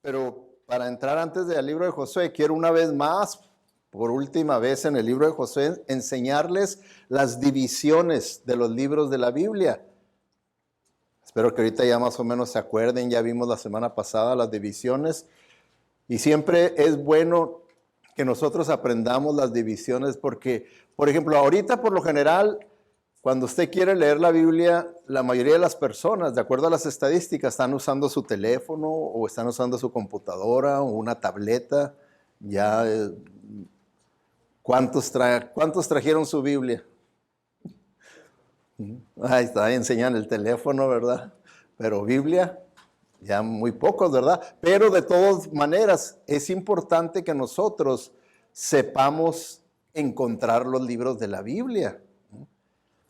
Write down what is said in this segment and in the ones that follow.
pero para entrar antes del libro de Josué, quiero una vez más, por última vez en el libro de Josué, enseñarles las divisiones de los libros de la Biblia. Espero que ahorita ya más o menos se acuerden, ya vimos la semana pasada las divisiones. Y siempre es bueno que nosotros aprendamos las divisiones porque, por ejemplo, ahorita por lo general, cuando usted quiere leer la Biblia, la mayoría de las personas, de acuerdo a las estadísticas, están usando su teléfono o están usando su computadora o una tableta. Ya, ¿cuántos trajeron su Biblia? Ahí está, enseñan el teléfono, ¿verdad? Pero Biblia, ya muy pocos, ¿verdad? Pero de todas maneras, es importante que nosotros sepamos encontrar los libros de la Biblia.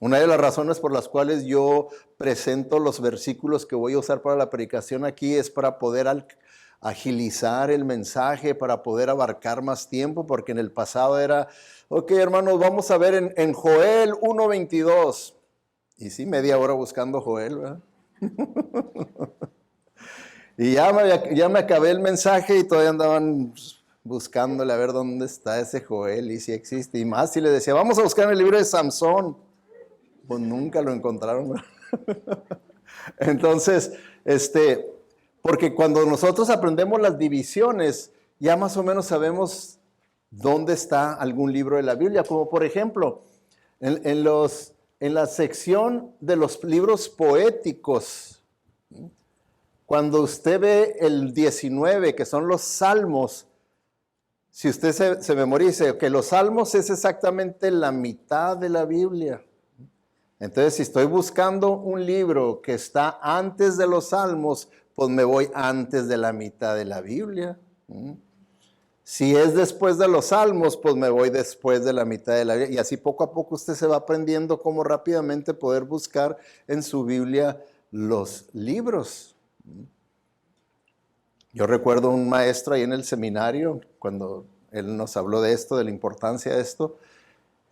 Una de las razones por las cuales yo presento los versículos que voy a usar para la predicación aquí es para poder agilizar el mensaje, para poder abarcar más tiempo, porque en el pasado era, ok, hermanos, vamos a ver en Joel 1:22. Y sí, media hora buscando Joel, ¿verdad? Y ya me acabé el mensaje y todavía andaban buscándole a ver dónde está ese Joel y si existe. Y más, si le decía, vamos a buscar en el libro de Samson. Pues nunca lo encontraron. Entonces, porque cuando nosotros aprendemos las divisiones, ya más o menos sabemos dónde está algún libro de la Biblia. Como por ejemplo, en la sección de los libros poéticos, cuando usted ve el 19, que son los salmos, si usted se memorice que los salmos es exactamente la mitad de la Biblia. Entonces, si estoy buscando un libro que está antes de los salmos, pues me voy antes de la mitad de la Biblia. Si es después de los salmos, pues me voy después de la mitad de la Biblia. Y así poco a poco usted se va aprendiendo cómo rápidamente poder buscar en su Biblia los libros. Yo recuerdo un maestro ahí en el seminario, cuando él nos habló de esto, de la importancia de esto,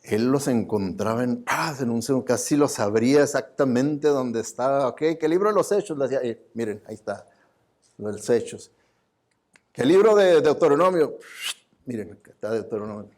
él los encontraba en un segundo, casi lo sabría exactamente dónde estaba. Ok, ¿qué libro de los Hechos? Le decía, miren, ahí está, los Hechos. ¿Qué libro de Deuteronomio? Miren, acá está Deuteronomio.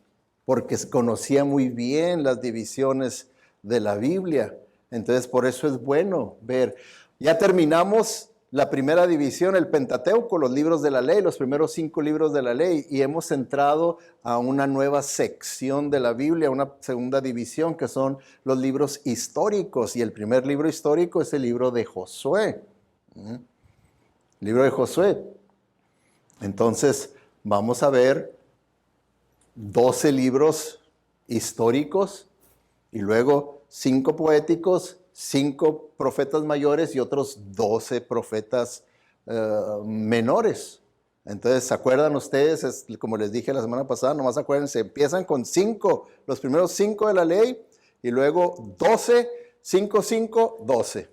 Porque conocía muy bien las divisiones de la Biblia. Entonces, por eso es bueno ver. Ya terminamos la primera división, el Pentateuco, los libros de la ley, los primeros 5 libros de la ley, y hemos entrado a una nueva sección de la Biblia, una segunda división, que son los libros históricos, y el primer libro histórico es el libro de Josué. Libro de Josué. Entonces, vamos a ver 12 libros históricos, y luego 5 poéticos, 5 profetas mayores y otros 12 profetas menores. Entonces, ¿se acuerdan ustedes? Como les dije la semana pasada, nomás acuérdense, empiezan con 5, los primeros 5 de la ley, y luego 12, 5, 5, 12.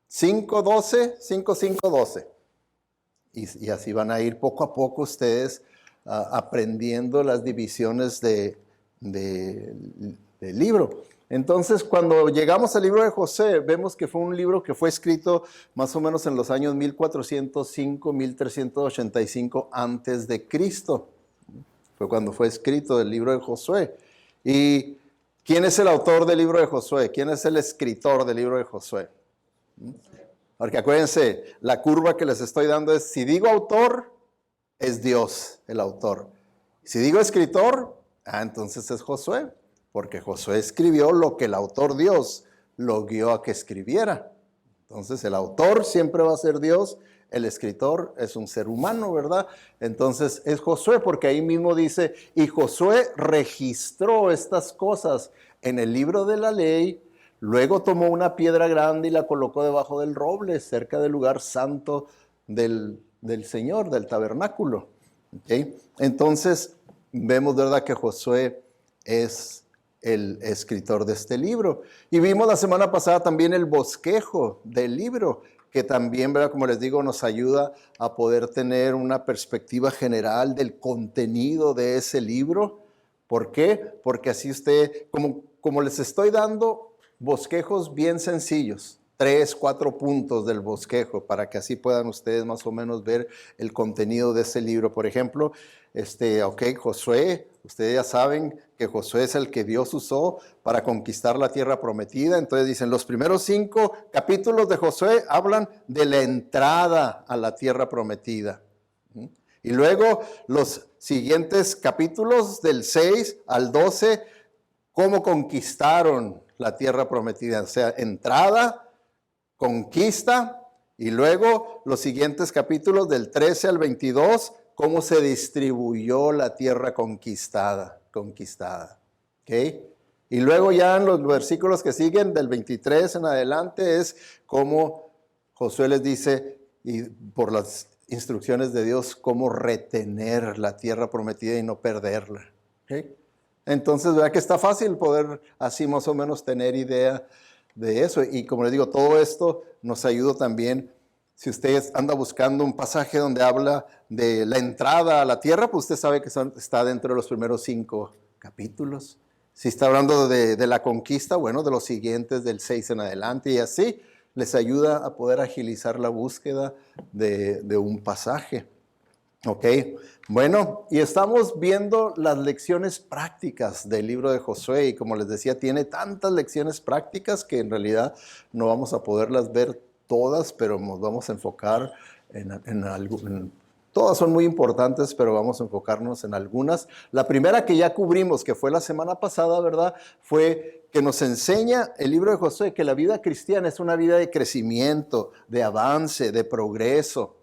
5, 12, 5, 5, 12. Y así van a ir poco a poco ustedes aprendiendo las divisiones del libro. Entonces, cuando llegamos al libro de Josué, vemos que fue un libro que fue escrito más o menos en los años 1405, 1385 antes de Cristo. Fue cuando fue escrito el libro de Josué. ¿Y quién es el autor del libro de Josué? ¿Quién es el escritor del libro de Josué? Porque acuérdense, la curva que les estoy dando es, si digo autor, es Dios el autor. Si digo escritor, entonces es Josué. Porque Josué escribió lo que el autor Dios lo guió a que escribiera. Entonces el autor siempre va a ser Dios, el escritor es un ser humano, ¿verdad? Entonces es Josué, porque ahí mismo dice, y Josué registró estas cosas en el libro de la ley, luego tomó una piedra grande y la colocó debajo del roble, cerca del lugar santo del Señor, del tabernáculo. ¿Okay? Entonces vemos, ¿verdad?, que Josué es el escritor de este libro. Y vimos la semana pasada también el bosquejo del libro, que también, ¿verdad?, como les digo, nos ayuda a poder tener una perspectiva general del contenido de ese libro. ¿Por qué? Porque así usted, como les estoy dando bosquejos bien sencillos, 3, 4 puntos del bosquejo para que así puedan ustedes más o menos ver el contenido de ese libro. Por ejemplo, Josué, ustedes ya saben que Josué es el que Dios usó para conquistar la tierra prometida. Entonces dicen, los primeros 5 capítulos de Josué hablan de la entrada a la tierra prometida. Y luego los siguientes capítulos del 6 al 12, cómo conquistaron la tierra prometida, o sea, entrada, conquista, y luego los siguientes capítulos del 13 al 22, cómo se distribuyó la tierra conquistada. ¿Okay? Y luego ya en los versículos que siguen, del 23 en adelante, es cómo Josué les dice, y por las instrucciones de Dios, cómo retener la tierra prometida y no perderla. ¿Okay? Entonces, ¿verdad que está fácil poder así más o menos tener idea de eso? Y como les digo, todo esto nos ayuda también. Si usted anda buscando un pasaje donde habla de la entrada a la tierra, pues usted sabe que está dentro de los primeros 5 capítulos. Si está hablando de la conquista, bueno, de los siguientes, del 6 en adelante, y así les ayuda a poder agilizar la búsqueda de un pasaje. Ok, bueno, y estamos viendo las lecciones prácticas del libro de Josué, y como les decía, tiene tantas lecciones prácticas que en realidad no vamos a poderlas ver todas, pero nos vamos a enfocar en algo. Todas son muy importantes, pero vamos a enfocarnos en algunas. La primera que ya cubrimos, que fue la semana pasada, ¿verdad? Fue que nos enseña el libro de Josué que la vida cristiana es una vida de crecimiento, de avance, de progreso.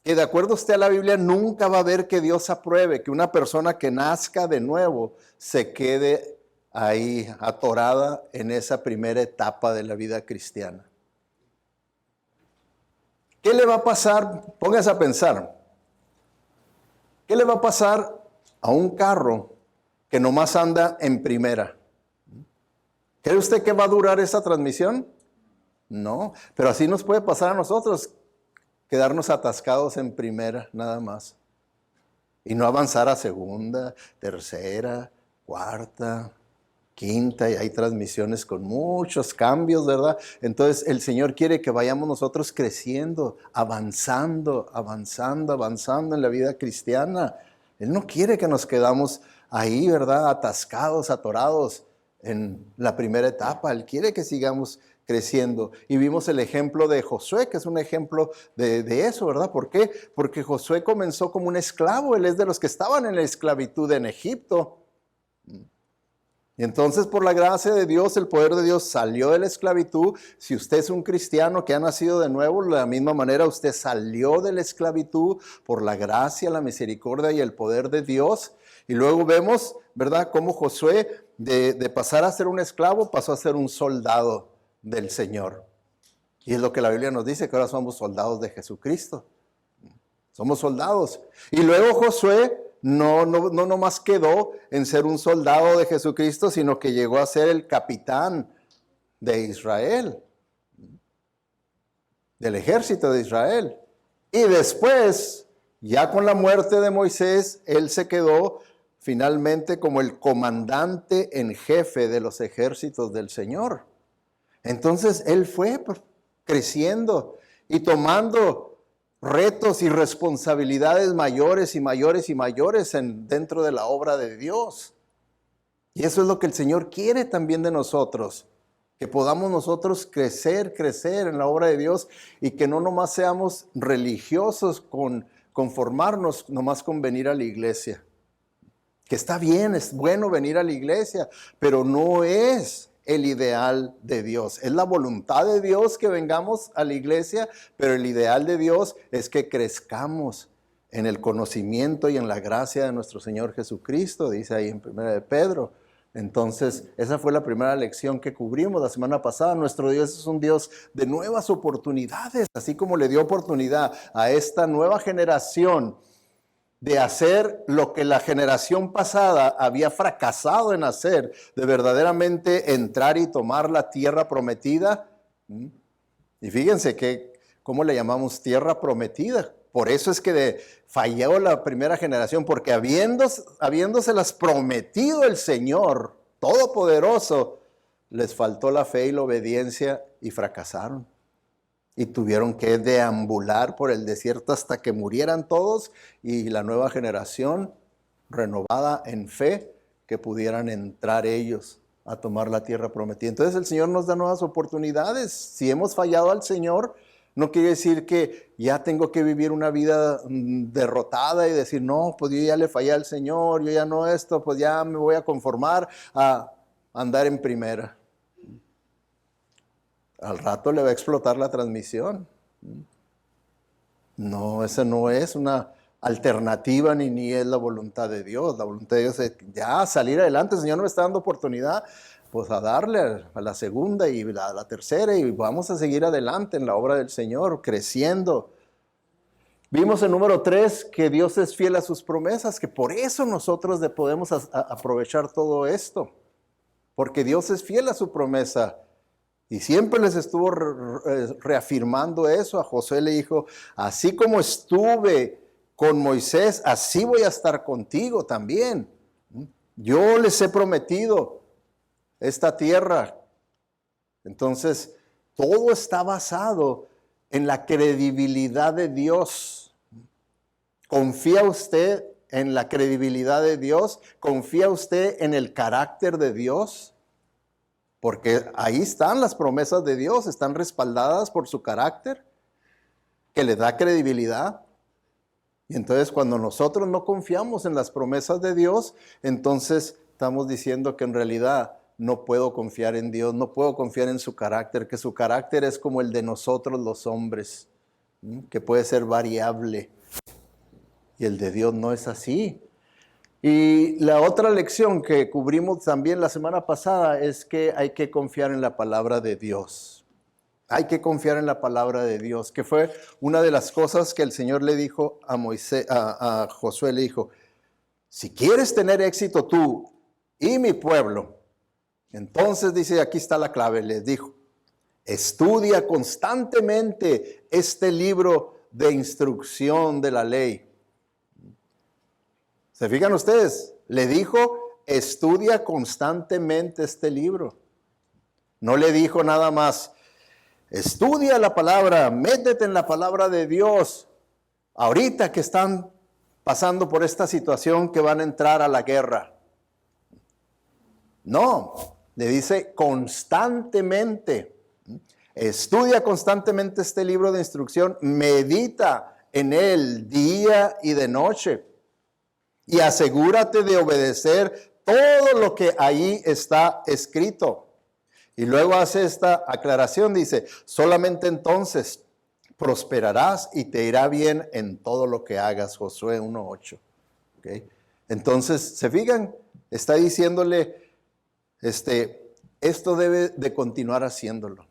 Que de acuerdo usted a la Biblia nunca va a ver que Dios apruebe que una persona que nazca de nuevo se quede ahí atorada en esa primera etapa de la vida cristiana. ¿Qué le va a pasar? Póngase a pensar. ¿Qué le va a pasar a un carro que nomás anda en primera? ¿Cree usted que va a durar esa transmisión? No, pero así nos puede pasar a nosotros, quedarnos atascados en primera nada más y no avanzar a segunda, tercera, cuarta, quinta, y hay transmisiones con muchos cambios, ¿verdad? Entonces el Señor quiere que vayamos nosotros creciendo, avanzando en la vida cristiana. Él no quiere que nos quedamos ahí, ¿verdad? Atascados, atorados en la primera etapa. Él quiere que sigamos creciendo. Y vimos el ejemplo de Josué, que es un ejemplo de eso, ¿verdad? ¿Por qué? Porque Josué comenzó como un esclavo. Él es de los que estaban en la esclavitud en Egipto. Y entonces, por la gracia de Dios, el poder de Dios salió de la esclavitud. Si usted es un cristiano que ha nacido de nuevo, de la misma manera usted salió de la esclavitud por la gracia, la misericordia y el poder de Dios. Y luego vemos, ¿verdad?, cómo Josué de pasar a ser un esclavo pasó a ser un soldado del Señor. Y es lo que la Biblia nos dice, que ahora somos soldados de Jesucristo. Somos soldados. Y luego Josué no nomás quedó en ser un soldado de Jesucristo, sino que llegó a ser el capitán de Israel, del ejército de Israel. Y después, ya con la muerte de Moisés, él se quedó finalmente como el comandante en jefe de los ejércitos del Señor. Entonces él fue creciendo y tomando retos y responsabilidades mayores y mayores y mayores dentro de la obra de Dios. Y eso es lo que el Señor quiere también de nosotros, que podamos nosotros crecer en la obra de Dios y que no nomás seamos religiosos con conformarnos nomás con venir a la iglesia. Que está bien, es bueno venir a la iglesia, pero no es el ideal de Dios. Es la voluntad de Dios que vengamos a la iglesia, pero el ideal de Dios es que crezcamos en el conocimiento y en la gracia de nuestro Señor Jesucristo, dice ahí en 1 de Pedro. Entonces, esa fue la primera lección que cubrimos la semana pasada. Nuestro Dios es un Dios de nuevas oportunidades, así como le dio oportunidad a esta nueva generación de hacer lo que la generación pasada había fracasado en hacer, de verdaderamente entrar y tomar la tierra prometida. Y fíjense que, ¿cómo le llamamos tierra prometida? Por eso es que falló la primera generación, porque habiéndoselas prometido el Señor Todopoderoso, les faltó la fe y la obediencia y fracasaron. Y tuvieron que deambular por el desierto hasta que murieran todos y la nueva generación renovada en fe, que pudieran entrar ellos a tomar la tierra prometida. Entonces el Señor nos da nuevas oportunidades. Si hemos fallado al Señor, no quiere decir que ya tengo que vivir una vida derrotada y decir, no, pues yo ya le fallé al Señor, yo ya no esto, pues ya me voy a conformar a andar en primera. Al rato le va a explotar la transmisión. No, esa no es una alternativa ni es la voluntad de Dios. La voluntad de Dios es ya salir adelante. El Señor nos está dando oportunidad, pues a darle a la segunda y a la tercera y vamos a seguir adelante en la obra del Señor, creciendo. Vimos en número 3 que Dios es fiel a sus promesas, que por eso nosotros podemos aprovechar todo esto, porque Dios es fiel a su promesa. Y siempre les estuvo reafirmando eso. A Josué le dijo, así como estuve con Moisés, así voy a estar contigo también. Yo les he prometido esta tierra. Entonces, todo está basado en la credibilidad de Dios. ¿Confía usted en la credibilidad de Dios? ¿Confía usted en el carácter de Dios? Porque ahí están las promesas de Dios, están respaldadas por su carácter, que le da credibilidad. Y entonces cuando nosotros no confiamos en las promesas de Dios, entonces estamos diciendo que en realidad no puedo confiar en Dios, no puedo confiar en su carácter, que su carácter es como el de nosotros los hombres, que puede ser variable. Y el de Dios no es así. Y la otra lección que cubrimos también la semana pasada es que hay que confiar en la palabra de Dios. Hay que confiar en la palabra de Dios, que fue una de las cosas que el Señor le dijo a Josué, le dijo, si quieres tener éxito tú y mi pueblo, entonces dice, aquí está la clave, les dijo, estudia constantemente este libro de instrucción de la ley. ¿Se fijan ustedes? Le dijo, estudia constantemente este libro. No le dijo nada más, estudia la palabra, métete en la palabra de Dios. Ahorita que están pasando por esta situación que van a entrar a la guerra. No, le dice constantemente. Estudia constantemente este libro de instrucción, medita en él día y de noche. Y asegúrate de obedecer todo lo que ahí está escrito. Y luego hace esta aclaración, dice, solamente entonces prosperarás y te irá bien en todo lo que hagas, Josué 1:8. ¿Okay? Entonces, ¿se fijan? Está diciéndole, esto debe de continuar haciéndolo.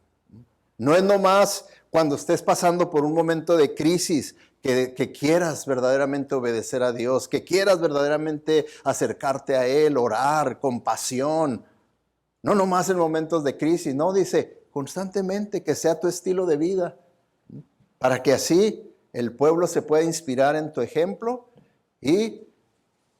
No es nomás cuando estés pasando por un momento de crisis, que quieras verdaderamente obedecer a Dios, que quieras verdaderamente acercarte a Él, orar con pasión. No nomás en momentos de crisis, no, dice constantemente que sea tu estilo de vida, para que así el pueblo se pueda inspirar en tu ejemplo y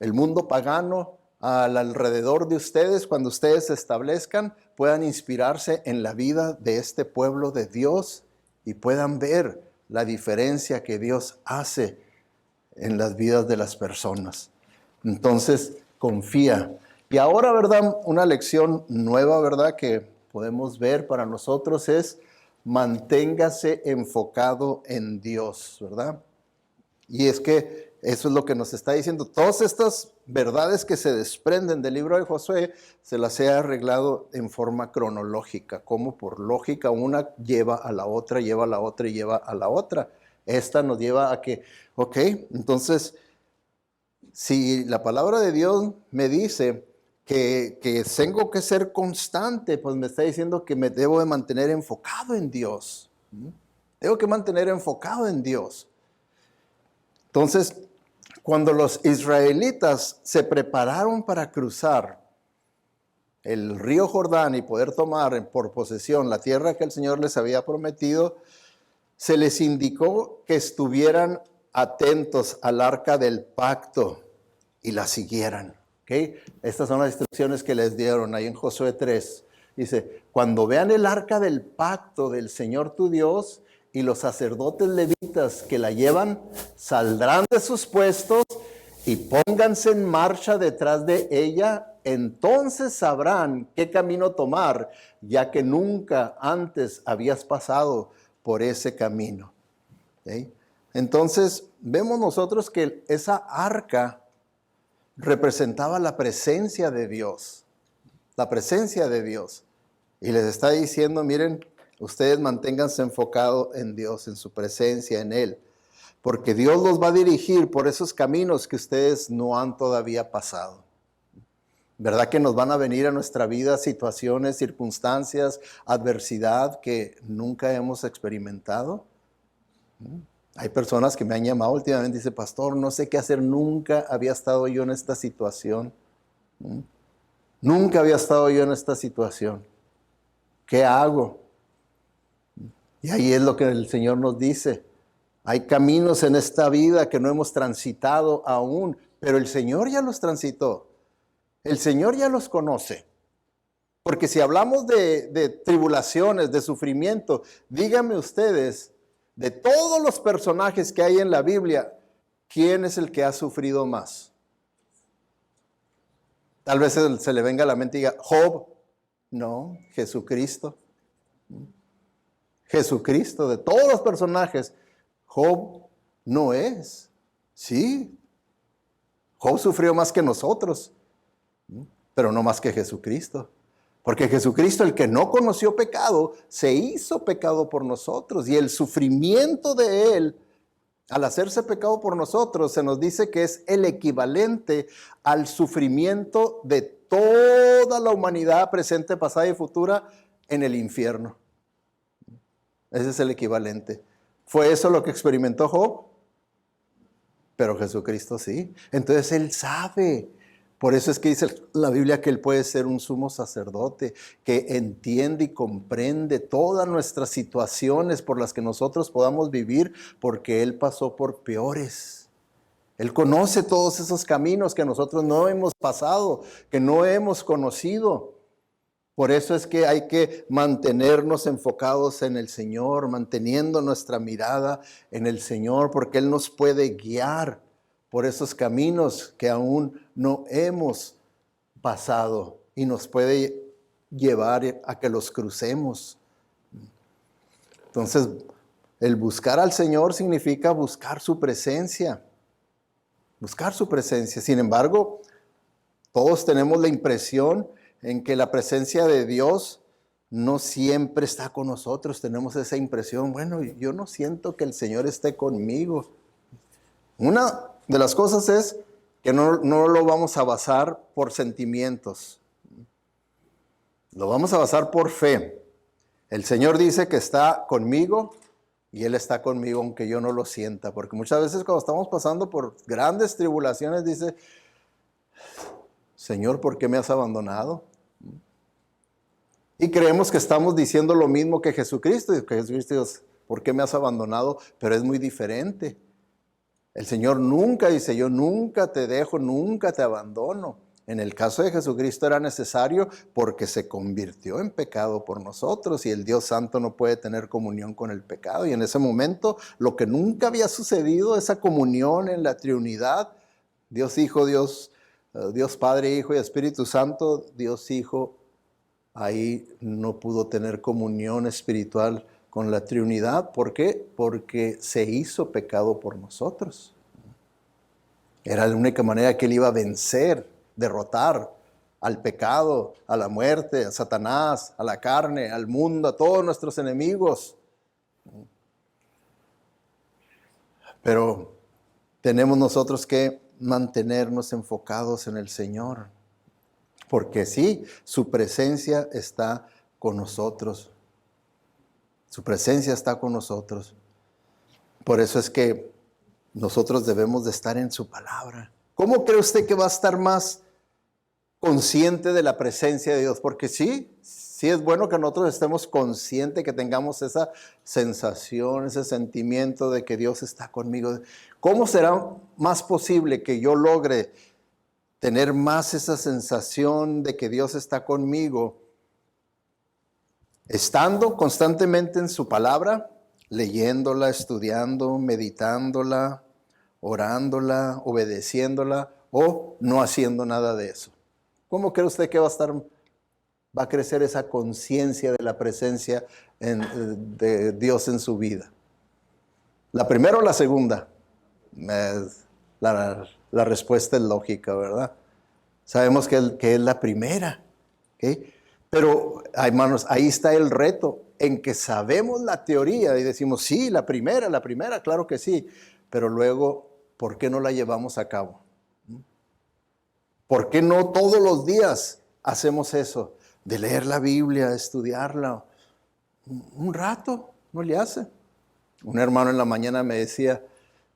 el mundo pagano alrededor de ustedes, cuando ustedes se establezcan, puedan inspirarse en la vida de este pueblo de Dios y puedan ver la diferencia que Dios hace en las vidas de las personas. Entonces, confía. Y ahora, ¿verdad? Una lección nueva, ¿verdad? Que podemos ver para nosotros es manténgase enfocado en Dios, ¿verdad? Y es que eso es lo que nos está diciendo. Todas estas verdades que se desprenden del libro de Josué, se las he arreglado en forma cronológica, como por lógica una lleva a la otra, lleva a la otra y lleva a la otra. Esta nos lleva a que, ok, entonces, si la palabra de Dios me dice que tengo que ser constante, pues me está diciendo que me debo de mantener enfocado en Dios. Tengo que mantener enfocado en Dios. Entonces, cuando los israelitas se prepararon para cruzar el río Jordán y poder tomar por posesión la tierra que el Señor les había prometido, se les indicó que estuvieran atentos al arca del pacto y la siguieran. ¿Okay? Estas son las instrucciones que les dieron ahí en Josué 3. Dice, cuando vean el arca del pacto del Señor tu Dios y los sacerdotes levitas que la llevan, saldrán de sus puestos y pónganse en marcha detrás de ella, entonces sabrán qué camino tomar, ya que nunca antes habías pasado por ese camino. ¿Sí? Entonces, vemos nosotros que esa arca representaba la presencia de Dios, la presencia de Dios. Y les está diciendo, miren, ustedes manténganse enfocados en Dios, en su presencia, en Él, porque Dios los va a dirigir por esos caminos que ustedes no han todavía pasado. ¿Verdad que nos van a venir a nuestra vida situaciones, circunstancias, adversidad que nunca hemos experimentado? Hay personas que me han llamado últimamente y dicen, pastor, no sé qué hacer, nunca había estado yo en esta situación. Nunca había estado yo en esta situación. ¿Qué hago? Y ahí es lo que el Señor nos dice. Hay caminos en esta vida que no hemos transitado aún, pero el Señor ya los transitó. El Señor ya los conoce. Porque si hablamos de tribulaciones, de sufrimiento, díganme ustedes, de todos los personajes que hay en la Biblia, ¿quién es el que ha sufrido más? Tal vez se le venga a la mente y diga, Job. No, Jesucristo. Jesucristo, de todos los personajes, Job no es. Sí, Job sufrió más que nosotros, pero no más que Jesucristo. Porque Jesucristo, el que no conoció pecado, se hizo pecado por nosotros. Y el sufrimiento de Él, al hacerse pecado por nosotros, se nos dice que es el equivalente al sufrimiento de toda la humanidad presente, pasada y futura en el infierno. Ese es el equivalente. ¿Fue eso lo que experimentó Job? Pero Jesucristo sí. Entonces Él sabe. Por eso es que dice la Biblia que Él puede ser un sumo sacerdote, que entiende y comprende todas nuestras situaciones por las que nosotros podamos vivir, porque Él pasó por peores. Él conoce todos esos caminos que nosotros no hemos pasado, que no hemos conocido. Por eso es que hay que mantenernos enfocados en el Señor, manteniendo nuestra mirada en el Señor, porque Él nos puede guiar por esos caminos que aún no hemos pasado y nos puede llevar a que los crucemos. Entonces, el buscar al Señor significa buscar su presencia, buscar su presencia. Sin embargo, todos tenemos la impresión en que la presencia de Dios no siempre está con nosotros. Tenemos esa impresión, bueno, yo no siento que el Señor esté conmigo. Una de las cosas es que no lo vamos a basar por sentimientos. Lo vamos a basar por fe. El Señor dice que está conmigo y Él está conmigo aunque yo no lo sienta. Porque muchas veces cuando estamos pasando por grandes tribulaciones dice, Señor, ¿por qué me has abandonado? Y creemos que estamos diciendo lo mismo que Jesucristo. Y que Jesucristo dice, ¿por qué me has abandonado? Pero es muy diferente. El Señor nunca dice, yo nunca te dejo, nunca te abandono. En el caso de Jesucristo era necesario porque se convirtió en pecado por nosotros y el Dios Santo no puede tener comunión con el pecado. Y en ese momento, lo que nunca había sucedido, esa comunión en la Trinidad, Dios Hijo, Dios Padre, Hijo y Espíritu Santo, Dios Hijo, ahí no pudo tener comunión espiritual con la Trinidad. ¿Por qué? Porque se hizo pecado por nosotros. Era la única manera que Él iba a vencer, derrotar al pecado, a la muerte, a Satanás, a la carne, al mundo, a todos nuestros enemigos. Pero tenemos nosotros que mantenernos enfocados en el Señor. Porque sí, su presencia está con nosotros. Su presencia está con nosotros. Por eso es que nosotros debemos de estar en su palabra. ¿Cómo cree usted que va a estar más consciente de la presencia de Dios? Porque sí es bueno que nosotros estemos conscientes, que tengamos esa sensación, ese sentimiento de que Dios está conmigo. ¿Cómo será más posible que yo logre tener más esa sensación de que Dios está conmigo Estando constantemente en su palabra, leyéndola, estudiando, meditándola, orándola, obedeciéndola o no haciendo nada de eso. ¿Cómo cree usted que va a crecer esa conciencia de la presencia de Dios en su vida? ¿La primera o la segunda? La respuesta es lógica, ¿verdad? Sabemos que es la primera, ¿ok? Pero, hermanos, ahí está el reto, en que sabemos la teoría y decimos, sí, la primera, claro que sí, pero luego, ¿por qué no la llevamos a cabo? ¿Por qué no todos los días hacemos eso? De leer la Biblia, estudiarla, un rato, no le hace. Un hermano en la mañana me decía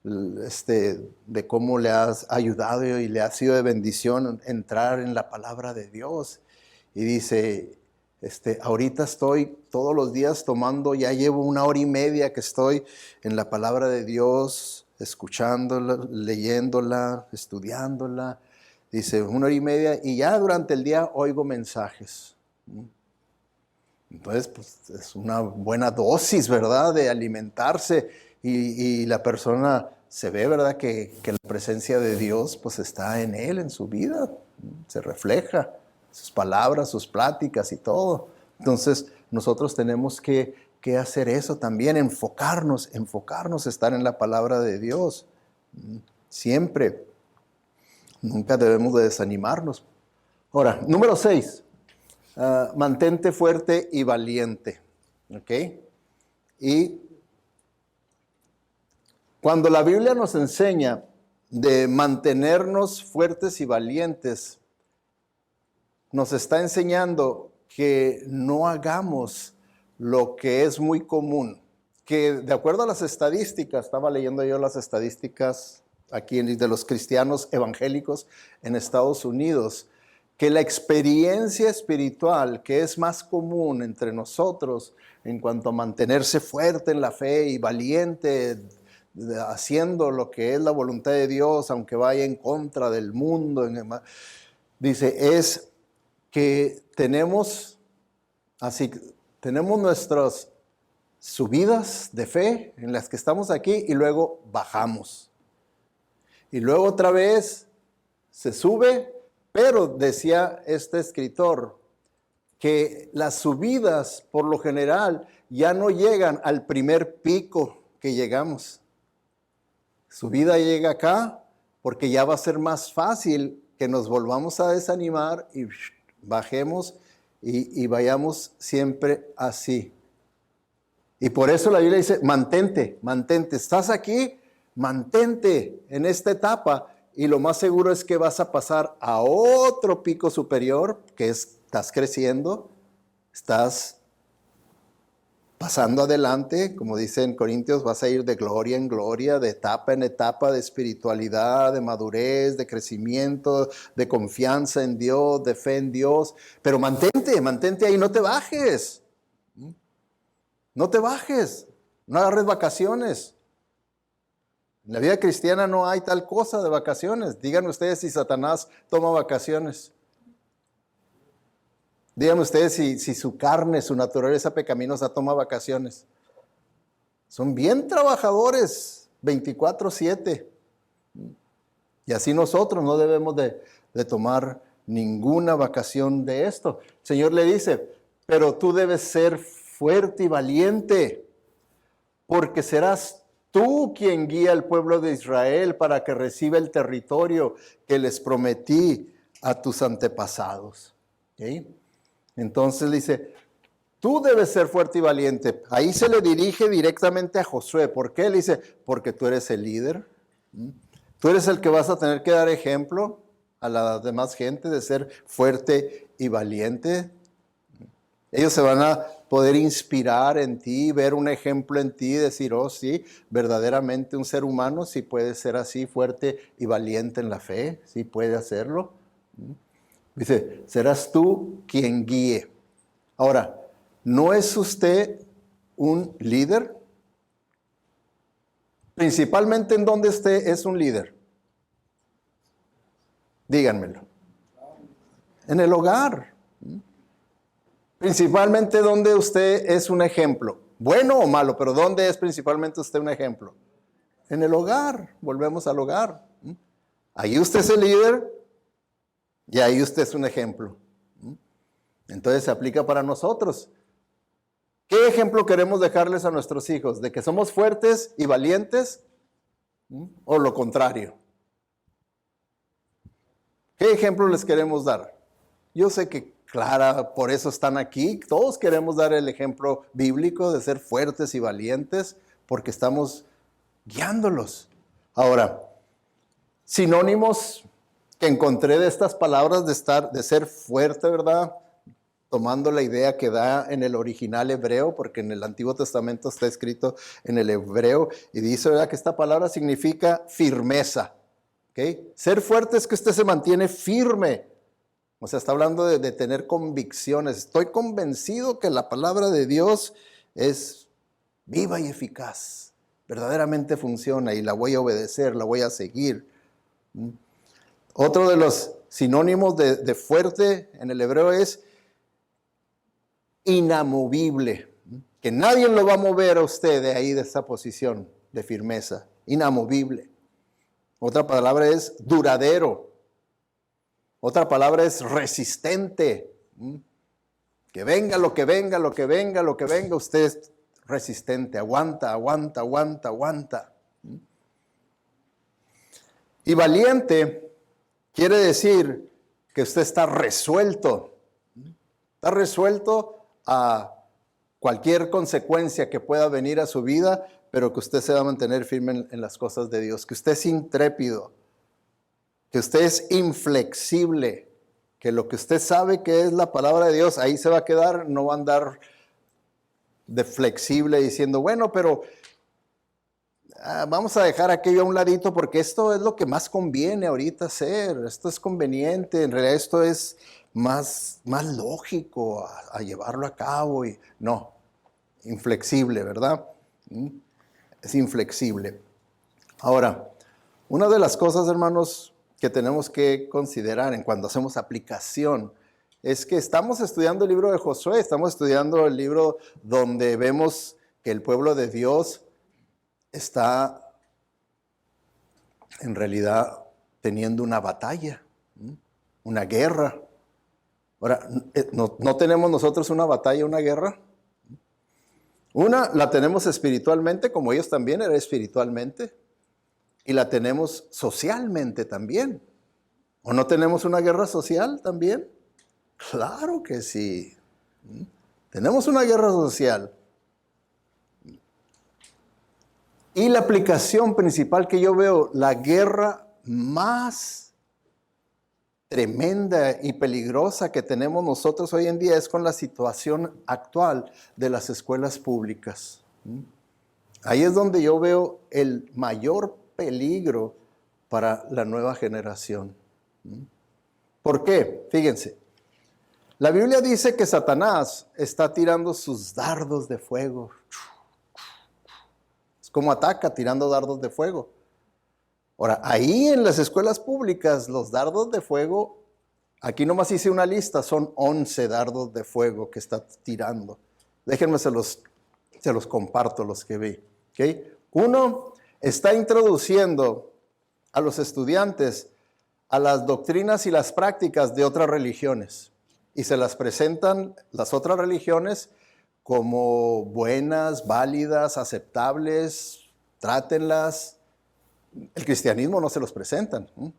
de cómo le has ayudado y le ha sido de bendición entrar en la palabra de Dios. Y dice, ahorita estoy todos los días tomando, ya llevo 1 hora y media que estoy en la palabra de Dios, escuchándola, leyéndola, estudiándola. Dice, 1 hora y media y ya durante el día oigo mensajes. Entonces, pues es una buena dosis, ¿verdad? De alimentarse y la persona se ve, ¿verdad? Que la presencia de Dios pues está en él, en su vida. Se refleja, sus palabras, sus pláticas y todo. Entonces, nosotros tenemos que hacer eso también, enfocarnos, estar en la palabra de Dios. Siempre. Nunca debemos de desanimarnos. Ahora, número 6. Mantente fuerte y valiente. ¿Ok? Y cuando la Biblia nos enseña de mantenernos fuertes y valientes, nos está enseñando que no hagamos lo que es muy común. Que de acuerdo a las estadísticas, estaba leyendo yo las estadísticas aquí de los cristianos evangélicos en Estados Unidos, que la experiencia espiritual que es más común entre nosotros en cuanto a mantenerse fuerte en la fe y valiente, haciendo lo que es la voluntad de Dios, aunque vaya en contra del mundo, dice, es que tenemos nuestras subidas de fe en las que estamos aquí y luego bajamos. Y luego otra vez se sube, pero decía este escritor que las subidas por lo general ya no llegan al primer pico que llegamos. Subida llega acá porque ya va a ser más fácil que nos volvamos a desanimar y bajemos y vayamos siempre así. Y por eso la Biblia dice, mantente, estás aquí, mantente en esta etapa y lo más seguro es que vas a pasar a otro pico superior, que estás creciendo, estás pasando adelante, como dice en Corintios, vas a ir de gloria en gloria, de etapa en etapa, de espiritualidad, de madurez, de crecimiento, de confianza en Dios, de fe en Dios, pero mantente ahí, no te bajes. No te bajes, no agarres vacaciones. En la vida cristiana no hay tal cosa de vacaciones. Díganme ustedes si Satanás toma vacaciones. Díganme ustedes si su carne, su naturaleza pecaminosa toma vacaciones. Son bien trabajadores, 24/7. Y así nosotros no debemos de tomar ninguna vacación de esto. El Señor le dice, pero tú debes ser fuerte y valiente, porque serás tú quien guía al pueblo de Israel para que reciba el territorio que les prometí a tus antepasados. ¿Okay? Entonces dice, tú debes ser fuerte y valiente. Ahí se le dirige directamente a Josué. ¿Por qué? Le dice, porque tú eres el líder. Tú eres el que vas a tener que dar ejemplo a la demás gente de ser fuerte y valiente. Ellos se van a poder inspirar en ti, ver un ejemplo en ti, decir, oh sí, verdaderamente un ser humano sí puede ser así, fuerte y valiente en la fe, sí puede hacerlo. Dice, serás tú quien guíe. Ahora, ¿no es usted un líder? Principalmente en donde usted es un líder. Díganmelo. En el hogar. Principalmente, ¿dónde usted es un ejemplo? Bueno o malo, pero ¿dónde es principalmente usted un ejemplo? En el hogar, volvemos al hogar. Ahí usted es el líder y ahí usted es un ejemplo. Entonces se aplica para nosotros. ¿Qué ejemplo queremos dejarles a nuestros hijos? ¿De que somos fuertes y valientes? ¿O lo contrario? ¿Qué ejemplo les queremos dar? Yo sé que, Clara, por eso están aquí. Todos queremos dar el ejemplo bíblico de ser fuertes y valientes porque estamos guiándolos. Ahora, sinónimos que encontré de estas palabras de ser fuerte, ¿verdad? Tomando la idea que da en el original hebreo, porque en el Antiguo Testamento está escrito en el hebreo, y dice, ¿verdad?, que esta palabra significa firmeza. ¿Okay? Ser fuerte es que usted se mantiene firme. O sea, está hablando de tener convicciones. Estoy convencido que la palabra de Dios es viva y eficaz. Verdaderamente funciona y la voy a obedecer, la voy a seguir. Otro de los sinónimos de fuerte en el hebreo es inamovible, que nadie lo va a mover a usted de ahí, de esa posición de firmeza, inamovible. Otra palabra es duradero. Otra palabra es resistente. Que venga lo que venga, lo que venga, lo que venga, usted es resistente, aguanta, aguanta, aguanta, aguanta. Y valiente quiere decir que usted está resuelto. Está resuelto a cualquier consecuencia que pueda venir a su vida, pero que usted se va a mantener firme en las cosas de Dios, que usted es intrépido, que usted es inflexible, que lo que usted sabe que es la palabra de Dios, ahí se va a quedar, no va a andar de flexible diciendo, bueno, pero vamos a dejar aquello a un ladito porque esto es lo que más conviene ahorita hacer, esto es conveniente, en realidad esto es más lógico a llevarlo a cabo. Y no, inflexible, ¿verdad? Es inflexible. Ahora, una de las cosas, hermanos, que tenemos que considerar en cuando hacemos aplicación es que estamos estudiando el libro de Josué, estamos estudiando el libro donde vemos que el pueblo de Dios está en realidad teniendo una batalla, una guerra. Ahora, ¿no tenemos nosotros una batalla, una guerra? Una la tenemos espiritualmente, como ellos también eran espiritualmente, y la tenemos socialmente también. ¿O no tenemos una guerra social también? Claro que sí. Tenemos una guerra social. Y la aplicación principal que yo veo, la guerra más tremenda y peligrosa que tenemos nosotros hoy en día es con la situación actual de las escuelas públicas. Ahí es donde yo veo el mayor peligro para la nueva generación. ¿Por qué? Fíjense, la Biblia dice que Satanás está tirando sus dardos de fuego. Es como ataca tirando dardos de fuego. Ahora, ahí en las escuelas públicas, los dardos de fuego, aquí nomás hice una lista, son 11 dardos de fuego que está tirando. Déjenme se los comparto los que vi. ¿Okay? Uno, está introduciendo a los estudiantes a las doctrinas y las prácticas de otras religiones. Y se las presentan las otras religiones como buenas, válidas, aceptables, trátenlas. El cristianismo no se los presentan, ¿no?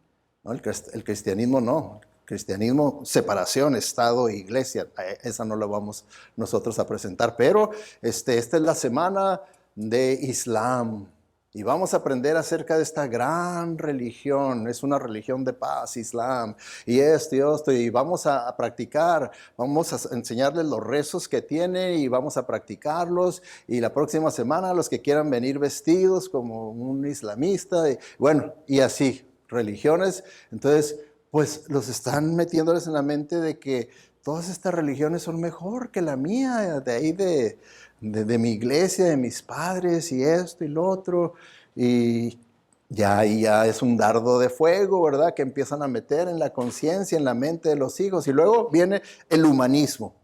El cristianismo no. El cristianismo, separación, Estado e iglesia, esa no la vamos nosotros a presentar. Pero esta es la semana de Islam y vamos a aprender acerca de esta gran religión. Es una religión de paz, Islam, y y vamos a practicar, vamos a enseñarles los rezos que tiene y vamos a practicarlos. Y la próxima semana los que quieran venir vestidos como un islamista, y así, religiones. Entonces, pues los están metiéndoles en la mente de que todas estas religiones son mejor que la mía, de ahí de mi iglesia, de mis padres y esto y lo otro, y ya es un dardo de fuego, ¿verdad? Que empiezan a meter en la conciencia, en la mente de los hijos. Y luego viene el humanismo.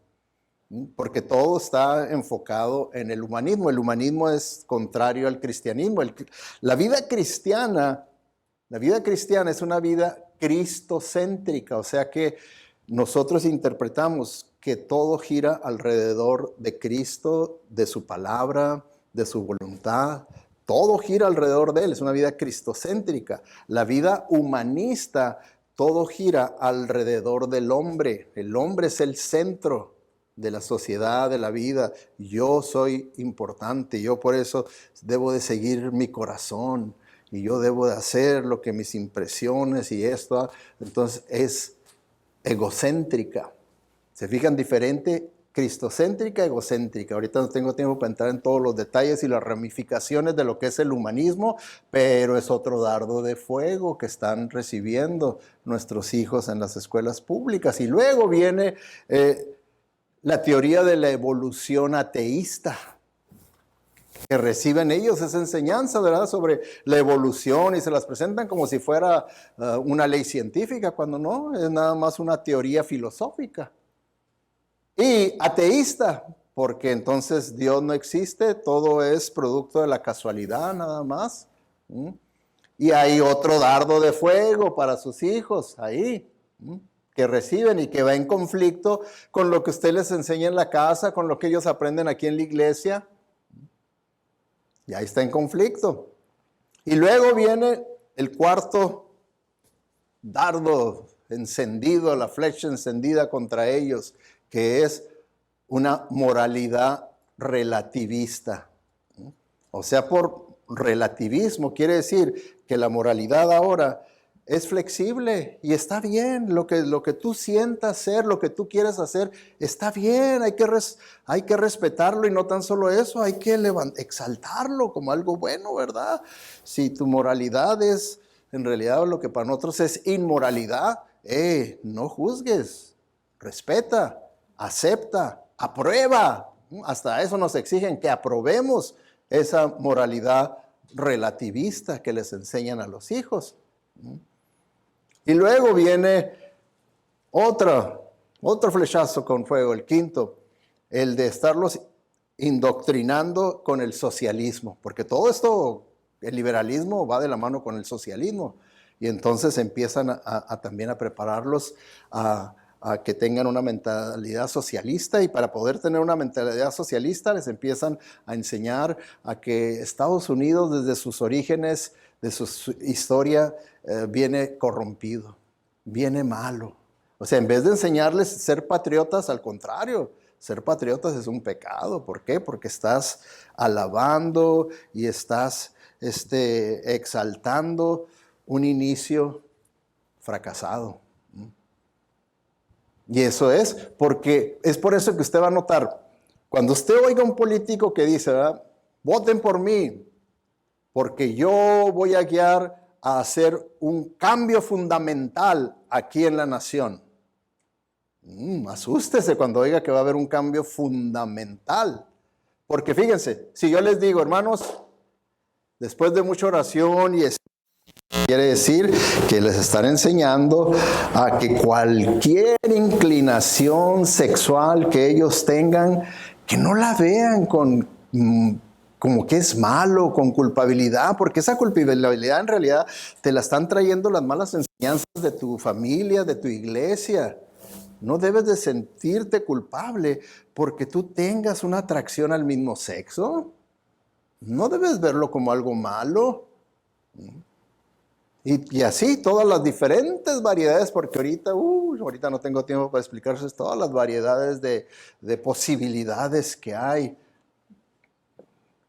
porque todo está enfocado en el humanismo. El humanismo es contrario al cristianismo. La vida cristiana es una vida cristocéntrica, o sea que nosotros interpretamos que todo gira alrededor de Cristo, de su palabra, de su voluntad. Todo gira alrededor de Él, es una vida cristocéntrica. La vida humanista, todo gira alrededor del hombre. El hombre es el centro de la sociedad, de la vida. Yo soy importante, yo por eso debo de seguir mi corazón y yo debo de hacer lo que mis impresiones y esto. Entonces es egocéntrica. ¿Se fijan? Diferente, cristocéntrica, egocéntrica. Ahorita no tengo tiempo para entrar en todos los detalles y las ramificaciones de lo que es el humanismo, pero es otro dardo de fuego que están recibiendo nuestros hijos en las escuelas públicas. Y luego viene la teoría de la evolución ateísta, que reciben ellos esa enseñanza, ¿verdad?, sobre la evolución y se las presentan como si fuera una ley científica, cuando no, es nada más una teoría filosófica. Y ateísta, porque entonces Dios no existe, todo es producto de la casualidad nada más. Y hay otro dardo de fuego para sus hijos ahí, que reciben y que va en conflicto con lo que usted les enseña en la casa, con lo que ellos aprenden aquí en la iglesia. Y ahí está en conflicto. Y luego viene el cuarto dardo encendido, la flecha encendida contra ellos, que es una moralidad relativista. O sea, por relativismo quiere decir que la moralidad ahora es flexible y está bien. Lo que tú sientas ser, lo que tú quieres hacer, está bien. Hay que respetarlo y no tan solo eso, hay que exaltarlo como algo bueno, ¿verdad? Si tu moralidad es en realidad lo que para nosotros es inmoralidad, no juzgues, respeta, acepta, aprueba. Hasta eso nos exigen, que aprobemos esa moralidad relativista que les enseñan a los hijos. Y luego viene otro flechazo con fuego, el quinto, el de estarlos indoctrinando con el socialismo, porque todo esto, el liberalismo va de la mano con el socialismo, y entonces empiezan también a prepararlos a que tengan una mentalidad socialista, y para poder tener una mentalidad socialista les empiezan a enseñar a que Estados Unidos desde sus orígenes, de su historia, viene corrompido, viene malo. O sea, en vez de enseñarles a ser patriotas, al contrario, ser patriotas es un pecado. ¿Por qué? Porque estás alabando y estás exaltando un inicio fracasado. Y eso es por eso que usted va a notar, cuando usted oiga a un político que dice, ¿verdad?, voten por mí, porque yo voy a guiar a hacer un cambio fundamental aquí en la nación. Asústese cuando oiga que va a haber un cambio fundamental. Porque fíjense, si yo les digo, hermanos, después de mucha oración y quiere decir que les están enseñando a que cualquier inclinación sexual que ellos tengan, que no la vean como que es malo, con culpabilidad, porque esa culpabilidad en realidad te la están trayendo las malas enseñanzas de tu familia, de tu iglesia. No debes de sentirte culpable porque tú tengas una atracción al mismo sexo. No debes verlo como algo malo. Y así todas las diferentes variedades, porque ahorita no tengo tiempo para explicarles todas las variedades de posibilidades que hay,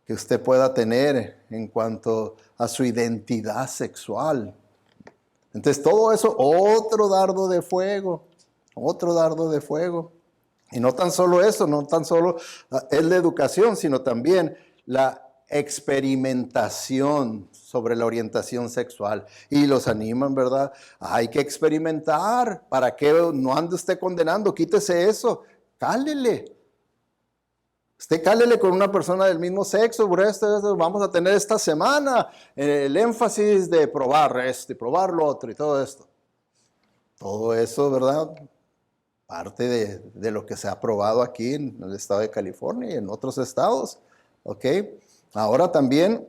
que usted pueda tener en cuanto a su identidad sexual. Entonces todo eso, otro dardo de fuego. Y no tan solo eso, no tan solo es la educación, sino también la experimentación sobre la orientación sexual. Y los animan, ¿verdad? Hay que experimentar. ¿Para qué no ande usted condenando? Quítese eso. Cálele. Usted cálele con una persona del mismo sexo. Vamos a tener esta semana el énfasis de probar esto y probar lo otro y todo esto. Todo eso, ¿verdad?, parte de lo que se ha aprobado aquí en el estado de California y en otros estados. ¿Ok? Ahora también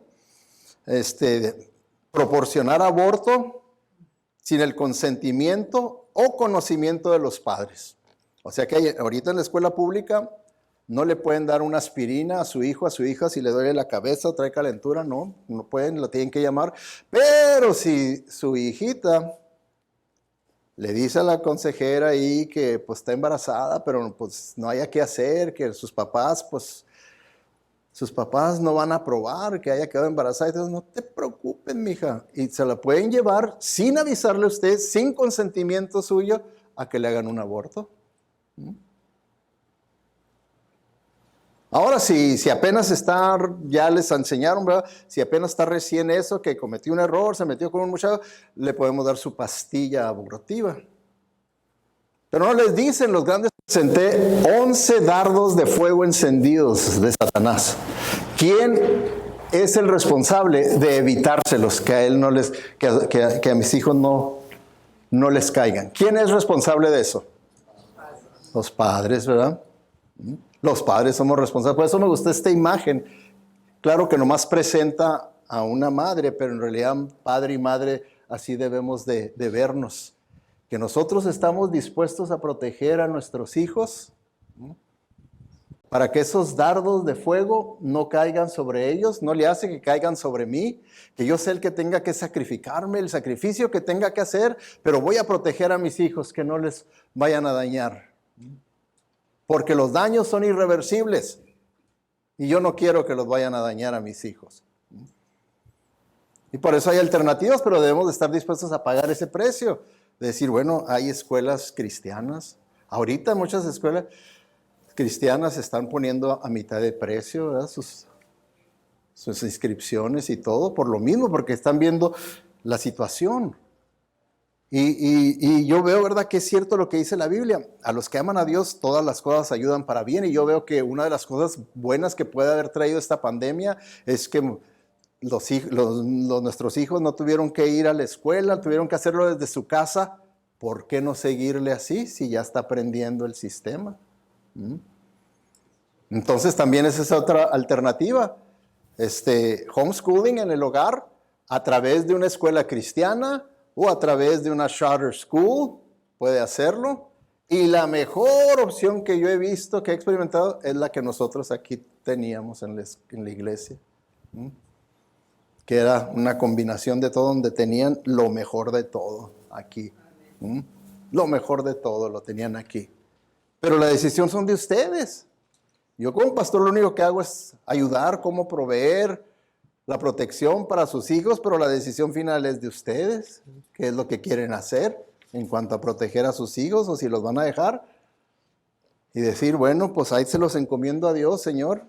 proporcionar aborto sin el consentimiento o conocimiento de los padres. O sea que ahorita en la escuela pública no le pueden dar una aspirina a su hijo, a su hija, si le duele la cabeza o trae calentura, no pueden, lo tienen que llamar. Pero si su hijita le dice a la consejera ahí que pues está embarazada, pero pues no haya qué hacer, que sus papás no van a aprobar que haya quedado embarazada. Entonces, no te preocupes, mija. Y se la pueden llevar sin avisarle a usted, sin consentimiento suyo, a que le hagan un aborto. Ahora, si apenas ya les enseñaron, ¿verdad? Si apenas está recién eso, que cometió un error, se metió con un muchacho, le podemos dar su pastilla abortiva. Pero no les dicen los grandes. Presenté 11 dardos de fuego encendidos de Satanás. ¿Quién es el responsable de evitárselos, que a él no les, que a mis hijos no les caigan? ¿Quién es responsable de eso? Los padres, ¿verdad? Los padres somos responsables. Por eso me gusta esta imagen. Claro que nomás presenta a una madre, pero en realidad padre y madre así debemos de vernos. Que nosotros estamos dispuestos a proteger a nuestros hijos, ¿no? Para que esos dardos de fuego no caigan sobre ellos, no le hace que caigan sobre mí, que yo sé el que tenga que sacrificarme, el sacrificio que tenga que hacer, pero voy a proteger a mis hijos que no les vayan a dañar. Porque los daños son irreversibles y yo no quiero que los vayan a dañar a mis hijos. Y por eso hay alternativas, pero debemos de estar dispuestos a pagar ese precio. De decir, bueno, hay escuelas cristianas. Ahorita muchas escuelas cristianas están poniendo a mitad de precio, ¿verdad? Sus inscripciones y todo, por lo mismo, porque están viendo la situación. Y yo veo, ¿verdad?, que es cierto lo que dice la Biblia. A los que aman a Dios, todas las cosas ayudan para bien. Y yo veo que una de las cosas buenas que puede haber traído esta pandemia es que nuestros hijos no tuvieron que ir a la escuela, tuvieron que hacerlo desde su casa. ¿Por qué no seguirle así si ya está aprendiendo el sistema? Entonces también es esa otra alternativa. Homeschooling en el hogar a través de una escuela cristiana o a través de una charter school, puede hacerlo. Y la mejor opción que yo he visto, que he experimentado, es la que nosotros aquí teníamos en la iglesia. Que era una combinación de todo, donde tenían lo mejor de todo aquí. Lo mejor de todo lo tenían aquí. Pero la decisión son de ustedes. Yo como pastor lo único que hago es ayudar, cómo proveer la protección para sus hijos, pero la decisión final es de ustedes. ¿Qué es lo que quieren hacer en cuanto a proteger a sus hijos o si los van a dejar? Y decir, bueno, pues ahí se los encomiendo a Dios, Señor,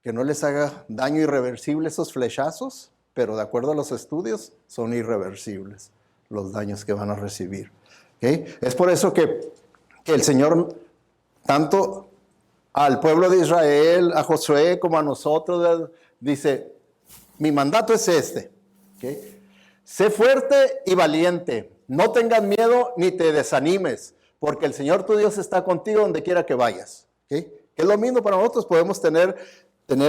que no les haga daño irreversible esos flechazos, pero de acuerdo a los estudios son irreversibles los daños que van a recibir. ¿Okay? Es por eso que el Señor, tanto al pueblo de Israel, a Josué, como a nosotros, dice, mi mandato es este. ¿Okay? Sé fuerte y valiente. No tengas miedo ni te desanimes, porque el Señor tu Dios está contigo donde quiera que vayas. ¿Okay? Que es lo mismo para nosotros. Podemos tener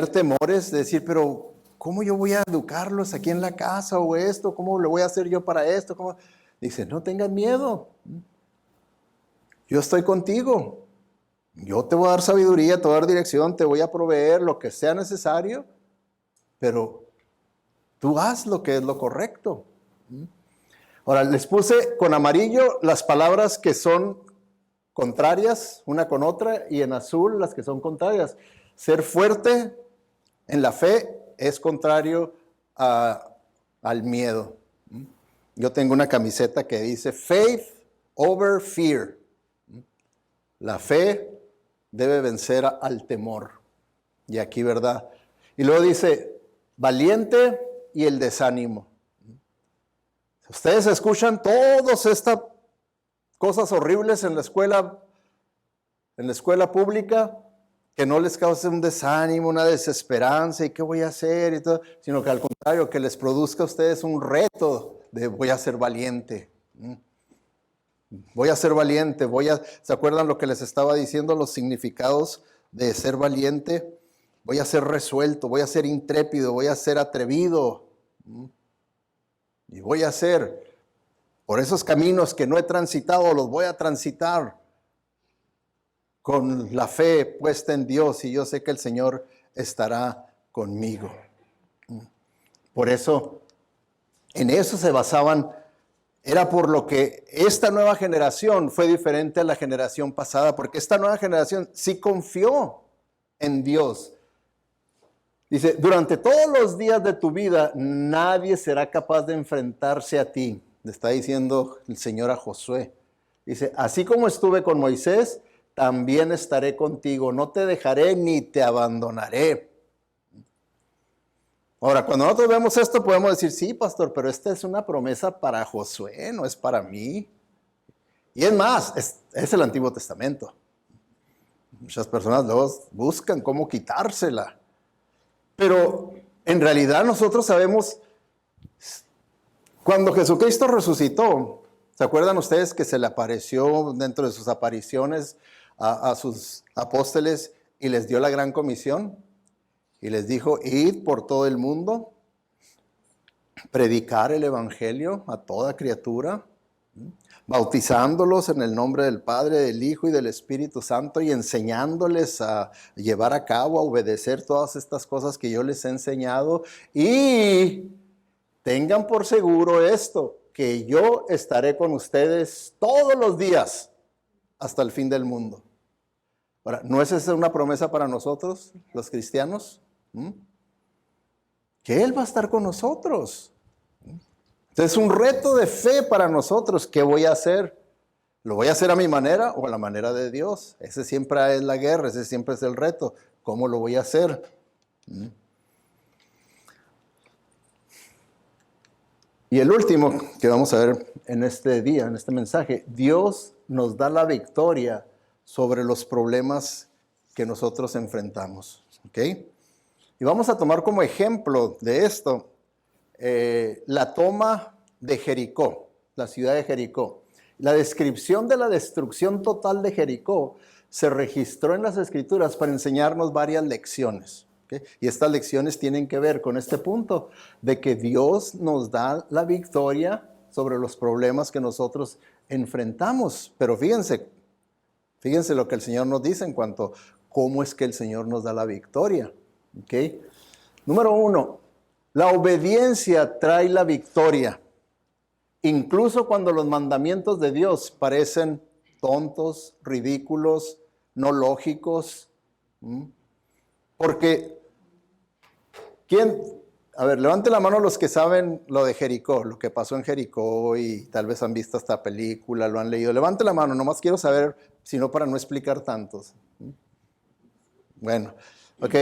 temores de decir, pero ¿cómo yo voy a educarlos aquí en la casa o esto? ¿Cómo le voy a hacer yo para esto? ¿Cómo? Dice, no tengas miedo. Yo estoy contigo. Yo te voy a dar sabiduría, te voy a dar dirección, te voy a proveer lo que sea necesario, pero tú haz lo que es lo correcto. Ahora, les puse con amarillo las palabras que son contrarias una con otra y en azul las que son contrarias. Ser fuerte en la fe es contrario al miedo. Yo tengo una camiseta que dice Faith over fear. La fe debe vencer al temor. Y aquí, ¿verdad? Y luego dice valiente y el desánimo. Ustedes escuchan todas estas cosas horribles en la escuela pública, que no les cause un desánimo, una desesperanza y qué voy a hacer y todo, sino que al contrario, que les produzca a ustedes un reto de voy a ser valiente. Voy a ser valiente, ¿se acuerdan lo que les estaba diciendo, los significados de ser valiente? Voy a ser resuelto, voy a ser intrépido, voy a ser atrevido. Y voy a hacer por esos caminos que no he transitado, los voy a transitar con la fe puesta en Dios, y yo sé que el Señor estará conmigo. Por eso, en eso se basaban. Era por lo que esta nueva generación fue diferente a la generación pasada, porque esta nueva generación sí confió en Dios. Dice, durante todos los días de tu vida, nadie será capaz de enfrentarse a ti. Le está diciendo el Señor a Josué. Dice, así como estuve con Moisés, también estaré contigo. No te dejaré ni te abandonaré. Ahora, cuando nosotros vemos esto, podemos decir, sí, pastor, pero esta es una promesa para Josué, no es para mí. Y es más, es el Antiguo Testamento. Muchas personas luego buscan cómo quitársela. Pero en realidad nosotros sabemos, cuando Jesucristo resucitó, ¿se acuerdan ustedes que se le apareció dentro de sus apariciones a sus apóstoles y les dio la gran comisión? Y les dijo, id por todo el mundo, predicar el evangelio a toda criatura, bautizándolos en el nombre del Padre, del Hijo y del Espíritu Santo, y enseñándoles a llevar a cabo, a obedecer todas estas cosas que yo les he enseñado. Y tengan por seguro esto, que yo estaré con ustedes todos los días hasta el fin del mundo. Ahora, ¿no es esa una promesa para nosotros, los cristianos? Que Él va a estar con nosotros. Entonces es un reto de fe para nosotros. ¿Qué voy a hacer? ¿Lo voy a hacer a mi manera o a la manera de Dios? Ese siempre es la guerra, ese siempre es el reto. ¿Cómo lo voy a hacer? Y el último que vamos a ver en este día, en este mensaje, Dios nos da la victoria sobre los problemas que nosotros enfrentamos. ¿Ok? Y vamos a tomar como ejemplo de esto la toma de Jericó, la ciudad de Jericó. La descripción de la destrucción total de Jericó se registró en las Escrituras para enseñarnos varias lecciones. ¿Okay? Y estas lecciones tienen que ver con este punto de que Dios nos da la victoria sobre los problemas que nosotros enfrentamos. Pero fíjense lo que el Señor nos dice en cuanto a cómo es que el Señor nos da la victoria. ¿Okay? Número 1, la obediencia trae la victoria, incluso cuando los mandamientos de Dios parecen tontos, ridículos, no lógicos. Porque, a ver, levante la mano los que saben lo de Jericó, lo que pasó en Jericó y tal vez han visto esta película, lo han leído. Levante la mano, nomás quiero saber, sino para no explicar tantos. Bueno, ok.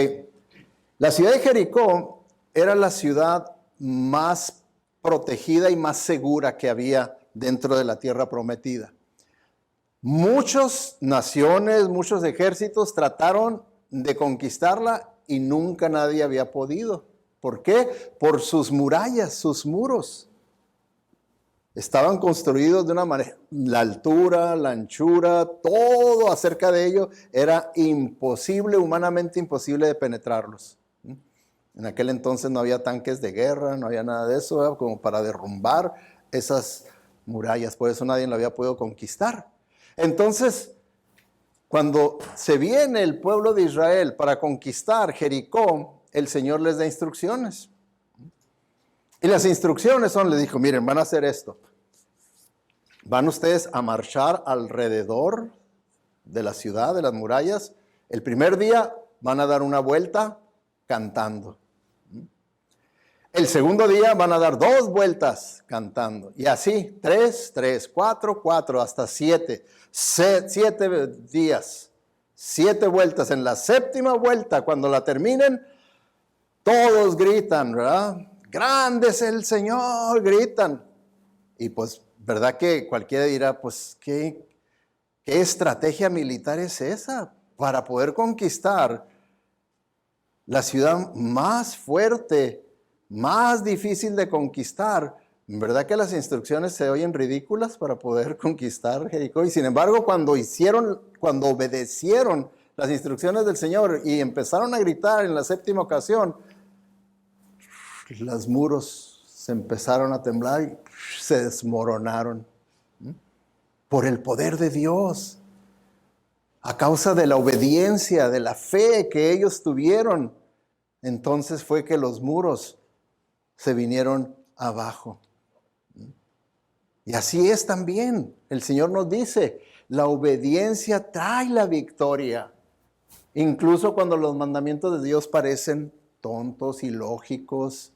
La ciudad de Jericó era la ciudad más protegida y más segura que había dentro de la tierra prometida. Muchas naciones, muchos ejércitos trataron de conquistarla y nunca nadie había podido. ¿Por qué? Por sus murallas, sus muros. Estaban construidos de una manera, la altura, la anchura, todo acerca de ello era imposible, humanamente imposible de penetrarlos. En aquel entonces no había tanques de guerra, no había nada de eso, como para derrumbar esas murallas. Por eso nadie lo había podido conquistar. Entonces, cuando se viene el pueblo de Israel para conquistar Jericó, el Señor les da instrucciones. Y las instrucciones son, le dijo, miren, van a hacer esto. Van ustedes a marchar alrededor de la ciudad, de las murallas. El primer día van a dar una vuelta cantando. El segundo día van a dar 2 vueltas cantando. Y así, 3, 4, hasta 7. 7 días, 7 vueltas. En la 7ª vuelta, cuando la terminen, todos gritan, ¿verdad? ¡Grande es el Señor! Gritan. Y pues, ¿verdad que cualquiera dirá, pues, ¿qué estrategia militar es esa para poder conquistar la ciudad más fuerte, más difícil de conquistar? ¿Verdad que las instrucciones se oyen ridículas para poder conquistar Jericó? Y sin embargo, cuando obedecieron las instrucciones del Señor y empezaron a gritar en la séptima ocasión, los muros se empezaron a temblar y se desmoronaron por el poder de Dios, a causa de la obediencia, de la fe que ellos tuvieron. Entonces fue que los muros se vinieron abajo. Y así es también. El Señor nos dice, la obediencia trae la victoria. Incluso cuando los mandamientos de Dios parecen tontos, ilógicos.